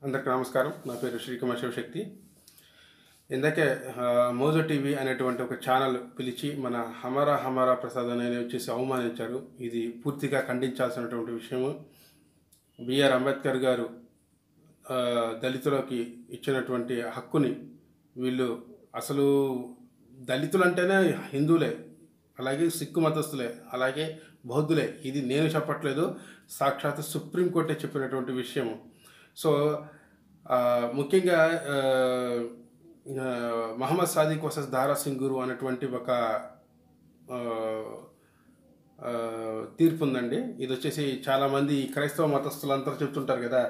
అందరికీ నమస్కారం. నా పేరు శ్రీకుమార్ శివశక్తి. ఇందాకే మోజో టీవీ అనేటువంటి ఒక ఛానల్ పిలిచి మన హమారా ప్రసాద్ అని వచ్చేసి అవమానించారు. ఇది పూర్తిగా ఖండించాల్సినటువంటి విషయము. బిఆర్ అంబేద్కర్ గారు దళితులకి ఇచ్చినటువంటి హక్కుని వీళ్ళు అసలు దళితులు అంటేనే హిందువులే, అలాగే సిక్కు మతస్థులే, అలాగే బౌద్ధులే. ఇది నేను చెప్పట్లేదు, సాక్షాత్ సుప్రీంకోర్టే చెప్పినటువంటి విషయము. సో ముఖ్యంగా మహమ్మద్ సాదిక్ వర్సెస్ దారా సింగ్ గురు అనేటువంటి ఒక తీర్పు ఉందండి. ఇది వచ్చేసి చాలామంది క్రైస్తవ మతస్థులంతా చెప్తుంటారు కదా,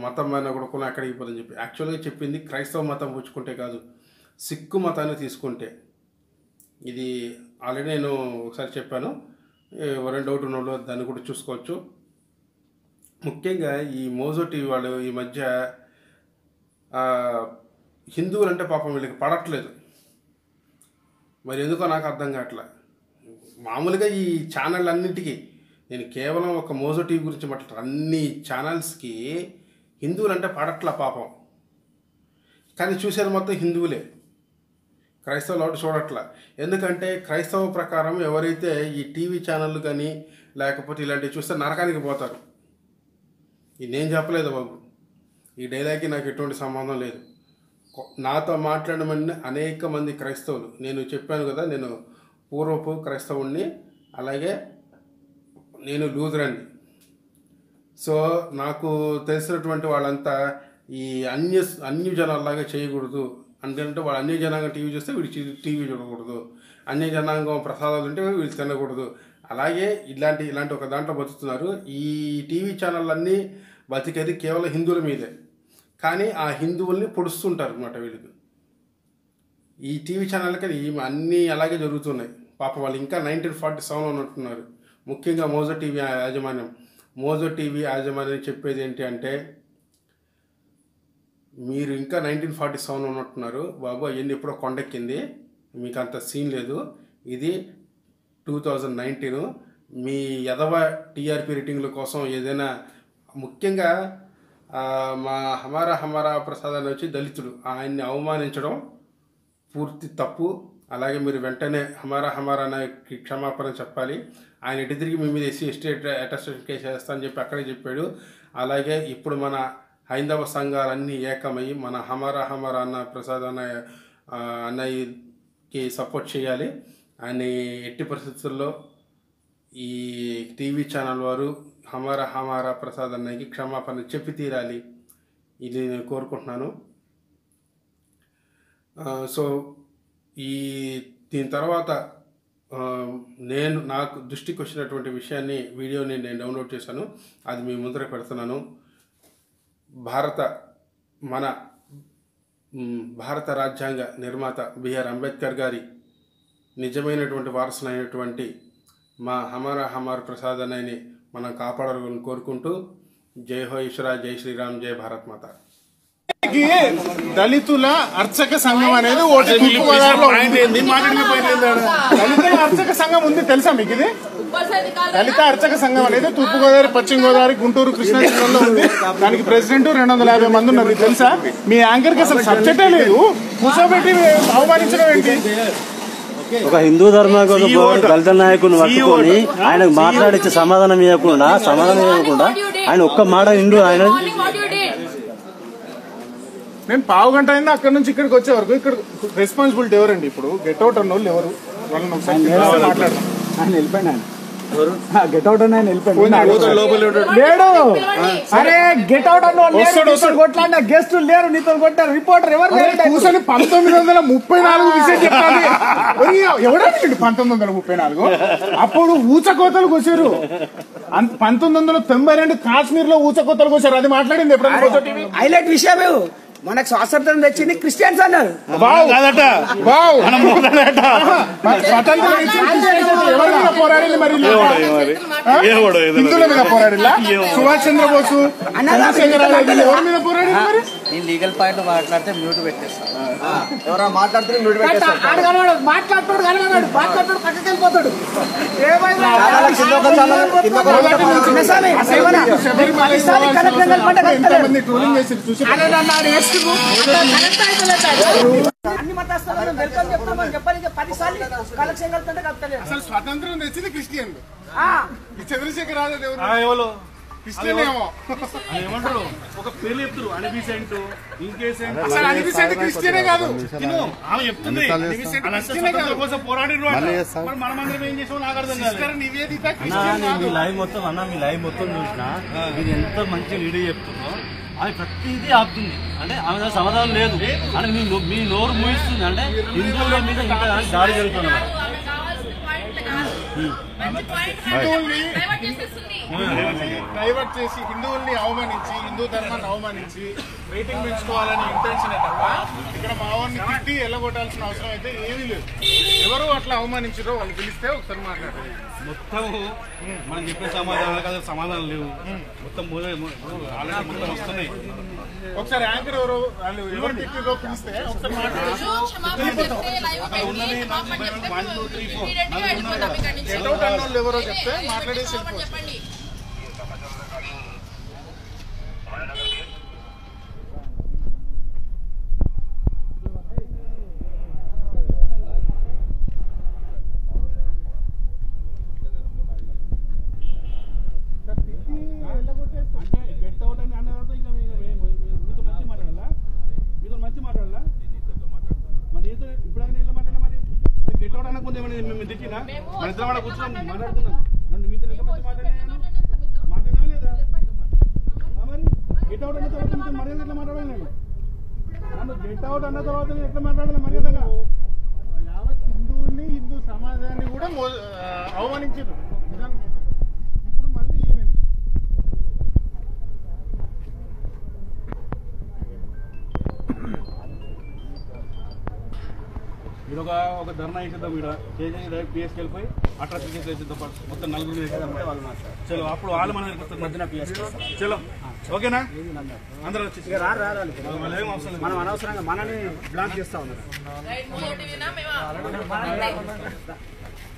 మతం అయినా కూడా కొన్ని అక్కడికి పోదని చెప్పి. యాక్చువల్గా చెప్పింది క్రైస్తవ మతం పుచ్చుకుంటే కాదు, సిక్కు మతాన్ని తీసుకుంటే. ఇది ఆల్రెడీ నేను ఒకసారి చెప్పాను, ఎవరైనా డౌట్ ఉన్న వాళ్ళు దాన్ని కూడా చూసుకోవచ్చు. ముఖ్యంగా ఈ మోజో టీవీ వాళ్ళు ఈ మధ్య హిందువులు అంటే పాపం వీళ్ళకి పడట్లేదు, మరి ఎందుకో నాకు అర్థం కావట్లే. మామూలుగా ఈ ఛానల్ అన్నింటికి నేను కేవలం ఒక మోజో టీవీ గురించి మాట్లాడుతాను. అన్ని ఛానల్స్కి హిందువులు అంటే పడట్లా పాపం, కానీ చూసేది మొత్తం హిందువులే, క్రైస్తవులు ఒకటి చూడట్లా. ఎందుకంటే క్రైస్తవ ప్రకారం ఎవరైతే ఈ టీవీ ఛానళ్ళు కానీ లేకపోతే ఇలాంటివి చూస్తే నరకానికి పోతారు. ఇది నేను చెప్పలేదు బాబు, ఈ డైలాగ్కి నాకు ఎటువంటి సంబంధం లేదు. నాతో మాట్లాడమని అనేక మంది క్రైస్తవులు, నేను చెప్పాను కదా నేను పూర్వపు క్రైస్తవుణ్ణి, అలాగే నేను లూథరన్ని. సో నాకు తెలిసినటువంటి వాళ్ళంతా ఈ అన్య జనాల్లాగా చేయకూడదు అంటే, వాళ్ళు అన్య జనాంగం టీవీ చూస్తే వీళ్ళు టీవీ చూడకూడదు, అన్య జనాంగం ప్రసాదాలు ఉంటే వీళ్ళు తినకూడదు, అలాగే ఇలాంటి ఒక దాంట్లో బతుకుతున్నారు. ఈ టీవీ ఛానళ్ళన్నీ బతికేది కేవలం హిందువుల మీదే, కానీ ఆ హిందువుల్ని పొడుస్తుంటారు అన్నమాట వీళ్ళకి. ఈ టీవీ ఛానల్కి అన్నీ అలాగే జరుగుతున్నాయి. పాప వాళ్ళు ఇంకా 1947 ఉన్నట్టున్నారు. ముఖ్యంగా మోజో టీవీ యాజమాన్యం చెప్పేది ఏంటి అంటే, మీరు ఇంకా 1947 ఉన్నట్టున్నారు బాబు, అవన్నీ ఎప్పుడో కొండెక్కింది, మీకు అంత సీన్ లేదు, ఇది 2019. మీ యదవ టీఆర్పీ రేటింగ్ల కోసం ఏదైనా, ముఖ్యంగా మా హమారా ప్రసాద్ అని వచ్చి దళితుడు, ఆయన్ని అవమానించడం పూర్తి తప్పు. అలాగే మీరు వెంటనే హమారా అన్నకి క్షమాపణ చెప్పాలి. ఆయన ఎటు తిరిగి మీ మీద SC/ST అటెస్టేషన్ కేసు వేస్తా అని చెప్పి అక్కడే చెప్పాడు. అలాగే ఇప్పుడు మన హైందవ సంఘాలన్నీ ఏకమయ్యి మన హమారా అన్న ప్రసాద్ అన్నయ్యకి సపోర్ట్ చేయాలి. ఆయన ఎట్టి పరిస్థితుల్లో ఈ టీవీ ఛానల్ వారు హమారా ప్రసాద్ అన్నయ్యకి క్షమాపణ చెప్పి తీరాలి, ఇది నేను కోరుకుంటున్నాను. సో దీని తర్వాత నాకు దృష్టికి వచ్చినటువంటి విషయాన్ని, వీడియోని నేను డౌన్లోడ్ చేశాను, అది మీ ముందర పెడుతున్నాను. భారత రాజ్యాంగ నిర్మాత బిఆర్ అంబేద్కర్ గారి నిజమైనటువంటి వారసులైనటువంటి మా హమారా ప్రసాద్ అన్నయ్యని మనం కాపాడాలని కోరుకుంటూ, జై హో ఈశ్వర, జై శ్రీరామ్, జై భారత్ మాత. దళితుల అర్చక సంఘం అనేది ఒకటి దళితుల అర్చక సంఘం ఉంది, తెలుసా మీకు? ఇది దళిత అర్చక సంఘం అనేది తూర్పుగోదావరి, పశ్చిమ గోదావరి, గుంటూరు, కృష్ణా జిల్లాలో ఉంది. దానికి ప్రెసిడెంట్ 250 మంది ఉన్నారు. మీకు తెలుసా? మీ యాంకర్ కి అసలు సబ్జెక్టే లేదు, కూర్చోబెట్టి అవమానించడం ఏంటి? ఒక హిందూ ధర్మ దళిత నాయకుని పట్టుకొని ఆయనకు మాట్లాడించే సమాధానం ఇవ్వకుండా ఆయన ఒక్క మాట హిందూ ఆయన. నేను పావు గంట అయింది అక్కడ నుంచి ఇక్కడికి వచ్చే వరకు. ఇక్కడ రెస్పాన్సిబిలిటీ ఎవరండి? ఇప్పుడు గెట్ అవుట్ అన్న వాళ్ళు ఎవరు? వాళ్ళని మాట్లాడదాం. ఆయన వెళ్ళిపోయినా, గెట్ అవుట్ అని లేడు. అరే గెట్ అవుట్ అన్న కొట్లాడిన గెస్టులు లేరు, నీతో కొట్టారు రిపోర్టర్ ఎవరు? కూర్చొని 1934 విషయం చెప్పాలి. ఎవడండి 1934? అప్పుడు ఊచకోతలకు వచ్చారు. 1992 కాశ్మీర్ లో ఊచకోతలకు వచ్చారు. అది మాట్లాడింది ఎప్పుడైనా? హైలైట్ విషయమే, మనకు స్వాతంత్రం తెచ్చింది క్రిస్టియన్స్ అన్నారు. పోరాడింది మరి హిందువుల మీద పోరాడిలా? సుభాష్ చంద్రబోసు, ఎవరి మీద పోరాడి? ఈ లీగల్ పాయింట్ మాట్లాడితే మ్యూట్ పెట్టేస్తాను. ఎవరైనా మాట్లాడితే మ్యూట్ పెట్టేస్తాను. మాట్లాడుతాడు పక్కకి వెళ్ళిపోతాడు. అన్ని మతస్థులను వెల్కమ్ చెప్తామని చెప్పాలి. 10 సార్లు కలెక్షన్ కలుపుతుంటే కలుపుతలేదు. అసలు స్వాతంత్రం తెచ్చింది క్రిస్టియన్లు. చంద్రశేఖర్ రాజు ఎవరు క్రిస్టియన్ ఏమో ఏమంటారు ఒక పేర్లు చెప్తారు అనిబిసెంట్ ఇంకేసెంట్. అసలు అనిబిసెంట్ క్రిస్టియనే కాదు. ఆమె చెప్తుంది కోసం పోరాడిరు. మనమందరం ఏం చేసామో నాకు అర్థం కాదు. నివేదిత మీ లైవ్ మొత్తం అన్న మీ లైవ్ మొత్తం చూసినా మీరు ఎంత మంచి వీడియో చెప్తుందో ఆమె ప్రతిదీ ఆపుతుంది. అంటే ఆమె దగ్గర సమాధానం లేదు అంటే మీ నోరు మూయిస్తుంది. అంటే హిందువుల మీద ఇంకా దాడి జరుగుతుంది. డైవర్ట్ చేసి హిందువుల్ని అవమానించి హిందూ ధర్మాన్ని అవమానించి రేటింగ్ పెంచుకోవాలని ఇంటెన్షన్ తప్ప ఇక్కడ మావాన్ని తిట్టి ఎల్లగొట్టాల్సిన అవసరం అయితే ఏమీ లేదు. ఎవరు అట్లా అవమానించారో వాళ్ళు పిలిస్తే ఒకసారి మాట్లాడారు. మొత్తం మనం చెప్పిన సమాధానాలు కదా సమాధానం లేవు. మొత్తం ఆల్రెడీ మొత్తం వస్తున్నాయి. ఒకసారి యాంకర్ ఎవరు వాళ్ళు ఎవరు తిట్టిరో పిలిస్తే ఒకసారి మాట్లాడారు. ఎవరో చెప్తే మాట్లాడేసి వెళ్ళిపోవచ్చు. మన ఇద్దరం కూడా కూర్చొని మాట్లాడుకున్నాం. మీతో ఎంత మంచి మాట్లాడినా లేదా మరి గెట్ అవుట్ అన్న తర్వాత మర్యాద ఎట్లా మాట్లాడాలి? నేను నన్ను గెట్ అవుట్ అన్న తర్వాత నేను ఎట్లా మాట్లాడాలి మర్యాదగా? యావత్ హిందువుల్ని హిందూ సమాజాన్ని కూడా అవమానించారు. ఇప్పుడు మళ్ళీ ఏమని మీరు ఒక ధర్నా వేసేద్దాం. ఇక్కడ చేసి డైరెక్ట్ పిఎస్కి వెళ్ళిపోయి అట్లా కేసులు వేసేద్దాం. మొత్తం 4 వేసేద్దామంటే వాళ్ళు మాట్లాడారు. చలో అప్పుడు వాళ్ళు మన మధ్యన పిఎస్కి చలో ఓకేనా? అందరూ వచ్చేసి ఏం అవసరం లేదు. మనం అనవసరంగా మనని బ్లాక్ చేస్తా ఉన్నారు.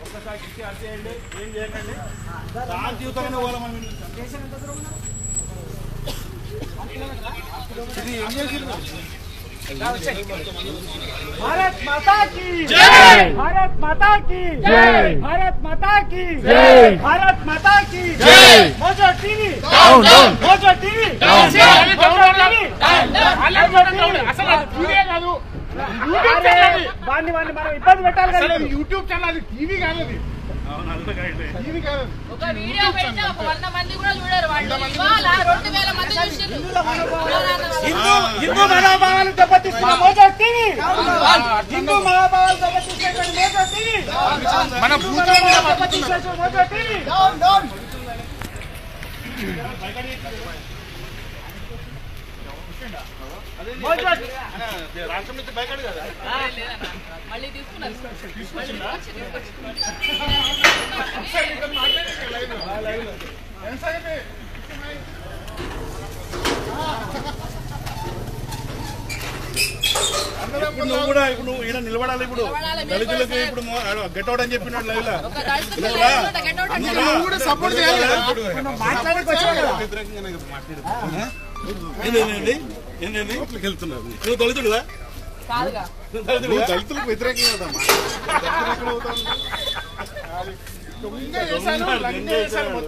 ఒక్కసారి ఇచ్చి అర్చేయండి. ఏం చేయకండి. రాజ జీవితంలో పోవాలి మనం. ఇది ఏం చేసింది? भारत माता की जय, भारत माता की जय, भारत माता की जय, भारत माता की जय. Mojo TV down down, mojo TV down down, mojo TV down down. అసలు టీవీ కాదు, యూట్యూబ్ ఛానల్. వాని మనం ఇబ్బంది పెట్టాలి కదా. యూట్యూబ్ ఛానల్, టీవీ కాదు. అది టీవీ కాదు. ఒక వీడియో పెడితే ఒక 100 మంది కూడా చూడరు. వాళ్ళు ఇవాళ 2000 మంది చూశారు. హిందూ మనోభావాలు దెబ్బతీస్తున్న మోజో టీవీ, హిందూ మనోభావాలు దెబ్బతీస్తున్న మోజో టీవీ, మన భూతాన్ని మీద పట్టుకున్నారు. Mojo TV. రాష్ట్రం నుంచి బయకాడు కదా మళ్ళీ తీసుకున్నారు. ఇప్పుడు నువ్వు కూడా ఇప్పుడు నువ్వు ఈయన నిలబడాలి. ఇప్పుడు దళితులకు ఇప్పుడు గెట్ అవుట్ అని చెప్పినాడు లైవ్ లో. నువ్వు కూడా సపోర్ట్ చేయాలి. ఏంటండి వెళ్తున్నావు నువ్వు దళితుడుగా? దళితులకు వ్యతిరేకంగా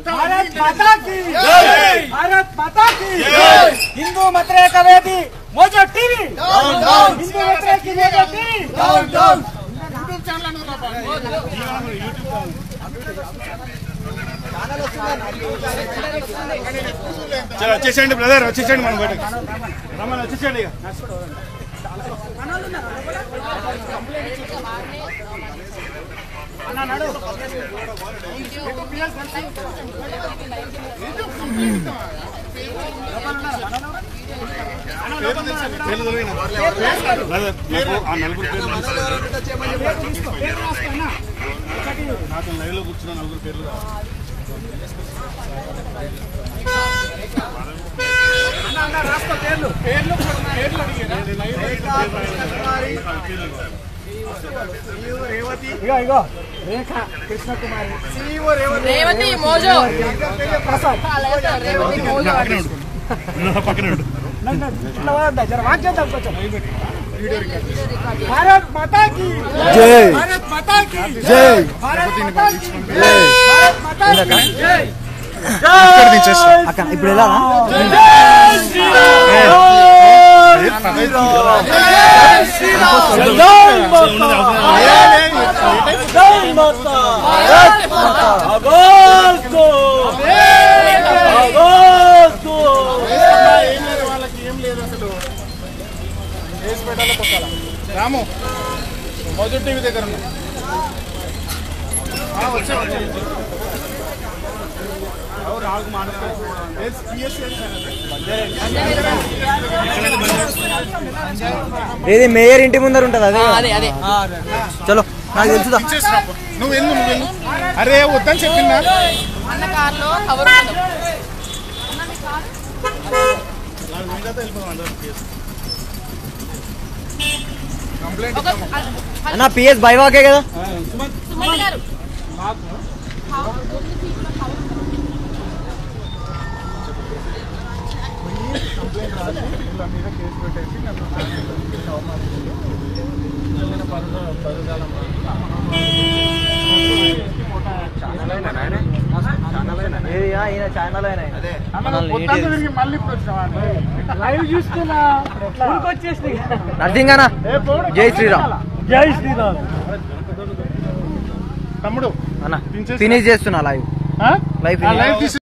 भारत माता की जय, भारत माता की जय. हिंदू व्यतिरेक वेदी Mojo TV down down, Hindu व्यतिरेक Mojo TV down down. YouTube channel అనుకున్నా. చలో వచ్చేసేయండి బ్రదర్, వచ్చేసేయండి మనం బయటకు రమ్మని వచ్చేసేయండి. ఇక ఆ నలుగురు పేర్లు నాతో లైవ్ లో కూర్చున్న 4 పేర్లు రాసుకో. ఇగో రేఖ కృష్ణకుమారి రేవతి మోజో ప్రసాద్ రేవతి మోజో జర వాక్యం కొంచెం భారత్ మాతా కి జై భారత్ మాతా కి జై భారత్ మాతా కి జై భారత్ మాతా కి జై అక్క ఇప్పుడు ఎలా వాళ్ళకి ఏం లేదు అసలు వేసి పెట్టాలి కొట్టాల రాము మొదటి టీవీ దగ్గర ఉన్నా వచ్చే ఏది మేయర్ ఇంటి ముందర ఉంటది అదే అదే చలో నాకు తెలుసుదా నువ్వు వెళ్ళు అరే వద్దని చెప్పిందా అన్న కార్లో కవర్ అన్న పిఎస్ బైవాకే కదా సుమన్ గారు వీళ్ళ మీద కేసు పెట్టేసి మళ్ళీ లైవ్ చూస్తున్నా వచ్చేసి నథింగ్ అన్న జై శ్రీరామ్ జై శ్రీరామ్ తమ్ముడు అన్న ఫినిష్ చేస్తున్నా లైవ్ లైవ్